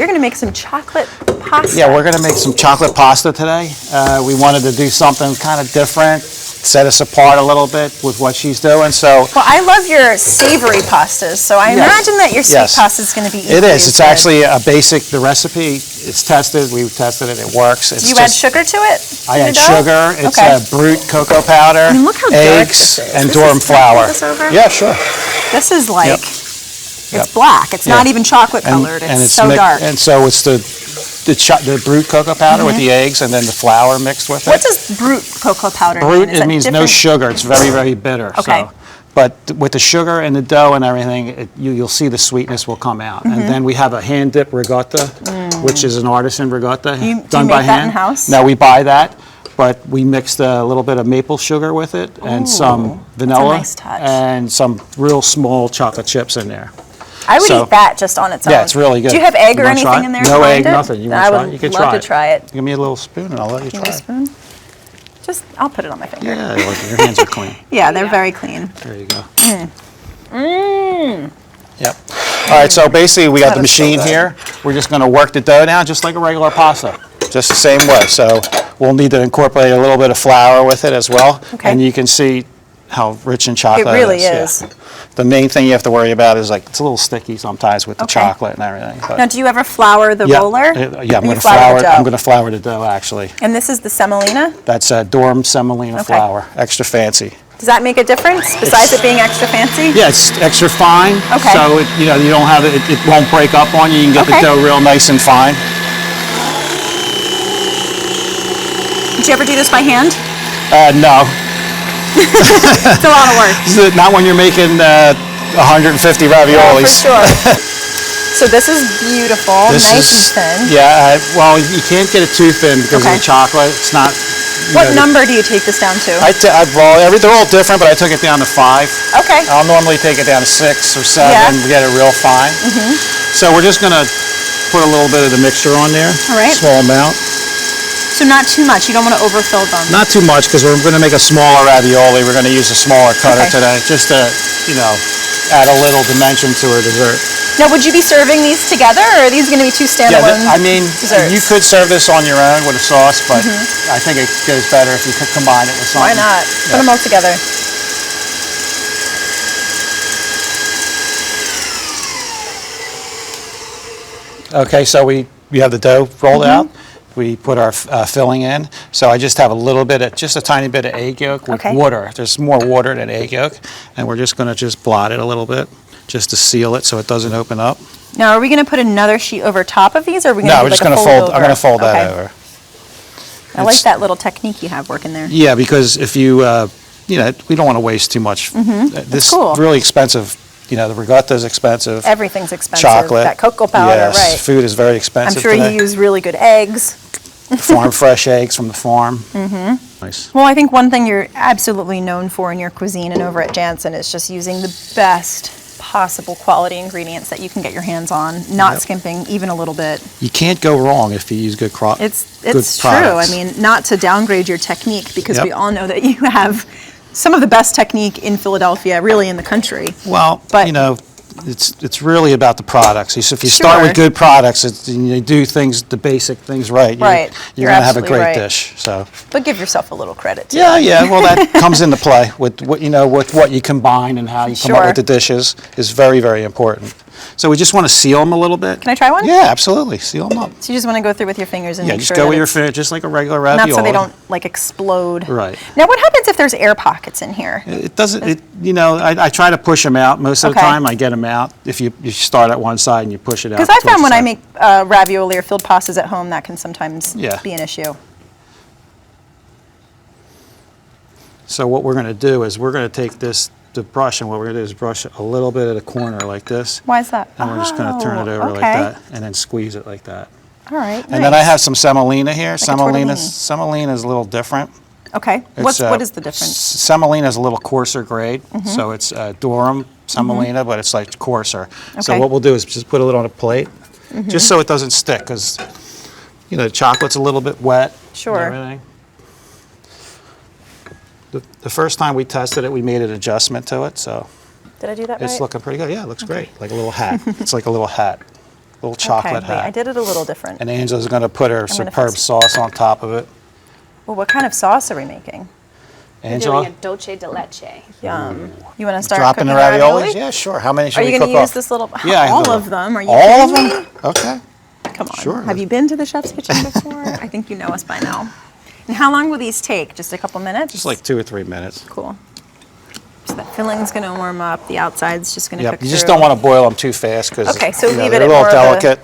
You're going to make some chocolate pasta. Yeah, we're going to make some chocolate pasta today. We wanted to do something kind of different, set us apart a little bit with what she's doing. So, well, I love your savory pastas, so I imagine that your sweet pasta is going to be equally It is. It's good. actually a basic, the recipe, it's tested, we've tested it, it works. It's Do you add sugar to it? I add sugar, it's brute cocoa powder, I mean, look how dark eggs, this is. and This Durum is, can I Flour. flip this over? Yeah, sure. This is like, it's black. It's not even chocolate colored. It's so dark. And so it's the brute cocoa powder with the eggs and then the flour mixed with it. What does brute cocoa powder mean? Brute, it means no sugar. It's very, very bitter. Okay. So. But with the sugar and the dough and everything, you'll see the sweetness will come out. And then we have a hand-dipped ricotta, which is an artisan ricotta do you done make by that hand. in-house? No, we buy that. But we mixed a little bit of maple sugar with it and some vanilla nice touch. and some real small chocolate chips in there. I would eat that just on its own. Yeah, it's really good. Do you have egg or anything in there? No egg, nothing. You want to try it? You can try it. I would love to try it. Give me a little spoon and I'll let you try it. Give me a spoon? I'll put it on my finger. Yeah, your hands are clean. Yeah, they're very clean. There you go. Yep. All right, so basically we got the machine here. We're just going to work the dough now just like a regular pasta, just the same way. So we'll need to incorporate a little bit of flour with it as well. Okay. And you can see how rich in chocolate it really is. is. Yeah. The main thing you have to worry about is like it's a little sticky sometimes with the chocolate and everything. But now, do you ever flour the roller? Yeah, I'm going to flour it. I'm going to flour the dough actually. And this is the semolina? That's Durum semolina flour, extra fancy. Does that make a difference besides it being extra fancy? Yeah, it's extra fine. Okay. So you don't have it. It won't break up on you. You can get the dough real nice and fine. Did you ever do this by hand? No. It's a lot of work. Not when you're making 150 raviolis. Yeah, for sure. So this is beautiful, nice and thin. Yeah, well, you can't get it too thin because of the chocolate. It's not. What number do you take this down to? They're all different, but I took it down to 5. Okay. I'll normally take it down to 6 or 7 to get it real fine. So we're just going to put a little bit of the mixture on there. All right. Small amount. So not too much. You don't want to overfill them. Not too much because we're going to make a smaller ravioli. We're going to use a smaller cutter today just to, add a little dimension to our dessert. Now, would you be serving these together, or are these going to be two standalone desserts? You could serve this on your own with a sauce, but I think it goes better if you could combine it with something. Why not? Put them all together. Okay, so we have the dough rolled out. We put our filling in. So I just have just a tiny bit of egg yolk with water. There's more water than egg yolk, and we're just going to blot it a little bit just to seal it so it doesn't open up. Now, are we going to put another sheet over top of these, or are we going to No, we're just going to fold. I'm going to fold that over. I like that little technique you have working there. Yeah, because if we don't want to waste too much. This is really expensive. The ricotta is expensive. Everything's expensive. Chocolate. That cocoa powder, right. Food is very expensive. I'm sure you use really good eggs. Farm fresh eggs from the farm. Nice. Well, I think one thing you're absolutely known for in your cuisine and over at Jansen is just using the best possible quality ingredients that you can get your hands on, not skimping even a little bit. You can't go wrong if you use good It's true. I mean, not to downgrade your technique, because we all know that you have some of the best technique in Philadelphia, really in the country. Well, but it's really about the products. If you start with good products, you do the basic things right. You're going to have a great dish. So, but give yourself a little credit too. Yeah. Well, that comes into play with what you combine and how you come up with the dishes is very, very important. So we just want to seal them a little bit. Can I try one? Yeah, absolutely. Seal them up. So you just want to go through with your fingers and make just sure go with your fingers, just like a regular ravioli. Not so they don't explode. Right. Now, what happens if there's air pockets in here? It doesn't. I try to push them out most of the time. I get them out. If you start at one side and you push it out. Because I found when I make ravioli or filled pastas at home, that can sometimes be an issue. So what we're going to do is we're going to take the brush, and what we're going to do is brush a little bit of the corner like this. Why is that? And we're just going to turn it over like that, and then squeeze it like that. All right. And then I have some semolina here. Semolina is a little different. Okay. What is the difference? Semolina is a little coarser grade, so it's Durum semolina, but it's like coarser. Okay. So what we'll do is just put it on a plate, just so it doesn't stick, because the chocolate's a little bit wet. Sure. And everything. The first time we tested it, we made an adjustment to it, so. Did I do that right? It's looking pretty good. Yeah, it looks great. Like a little hat. It's like a little hat. little chocolate Okay, wait, I hat. did it a little different. And Angela's going to put her gonna superb fix- sauce on top of it. Well, what kind of sauce are we making? We're Angela, doing a dolce de leche. Yum. You want to start dropping the cooking raviolis? Yeah, sure. How many should Are you we going cook to use off? this little? Yeah, I all will. of them? Are you All of kidding them? me? Okay. Come on. Sure. Have you been to the chef's kitchen before? I think you know us by now. And how long will these take? Just a couple minutes? Just like 2 or 3 minutes. Cool. So that filling's going to warm up. The outside's just going to Yep. cook You just through. don't want to boil them too fast because Okay, so leave it they're at a little more of a- delicate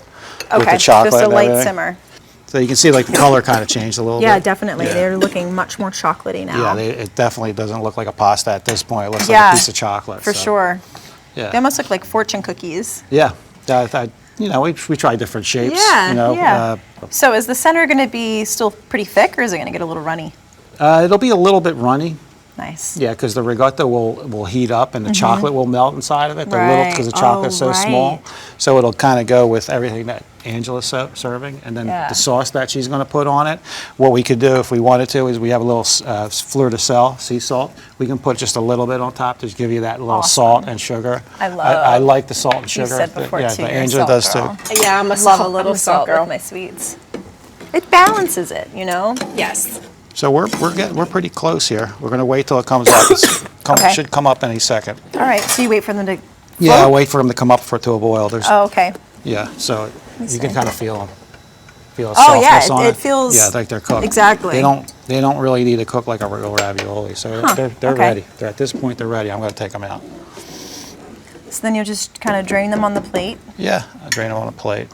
with Okay, the chocolate just a and light everything. simmer. So you can see like the color kind of changed a little Yeah, bit. definitely. Yeah. They're looking much more chocolatey now. Yeah, it definitely doesn't look like a pasta at this point. It looks like Yeah, a piece of chocolate. for so, sure. Yeah. They almost look like fortune cookies. Yeah. We try different shapes. Yeah, you know, yeah. So is the center going to be still pretty thick, or is it going to get a little runny? It'll be a little bit runny. Nice. Yeah, because the ricotta will heat up and the chocolate will melt inside of it. The Right. because the chocolate's Oh, so small, right. so it'll kind of go with everything that Angela's serving, and then Yeah. the sauce that she's going to put on it. What we could do if we wanted to is we have a little fleur de sel, sea salt. We can put just a little bit on top to give you that little Awesome. salt and sugar. I like the salt and sugar. said before, yeah, too, but you're a Angela salt does girl. too. Yeah, I'm a Love salt, a little I'm a salt salt girl. with my sweets. It balances it, you know? Yes. So we're pretty close here. We're going to wait till it comes up. Okay. Should come up any second. All right, so you wait for them to Yeah, float? wait for them to come up to a boil. There's Oh, okay. Yeah, so you can see. kind of feel them. Feel a Oh, yeah, softness on it feels- Yeah, like they're cooked. Exactly. They don't really need to cook like a real ravioli. So they're okay. ready. They're at this point they're ready. I'm going to take them out. So then you'll just kind of drain them on the plate. Yeah, I drain them on a plate.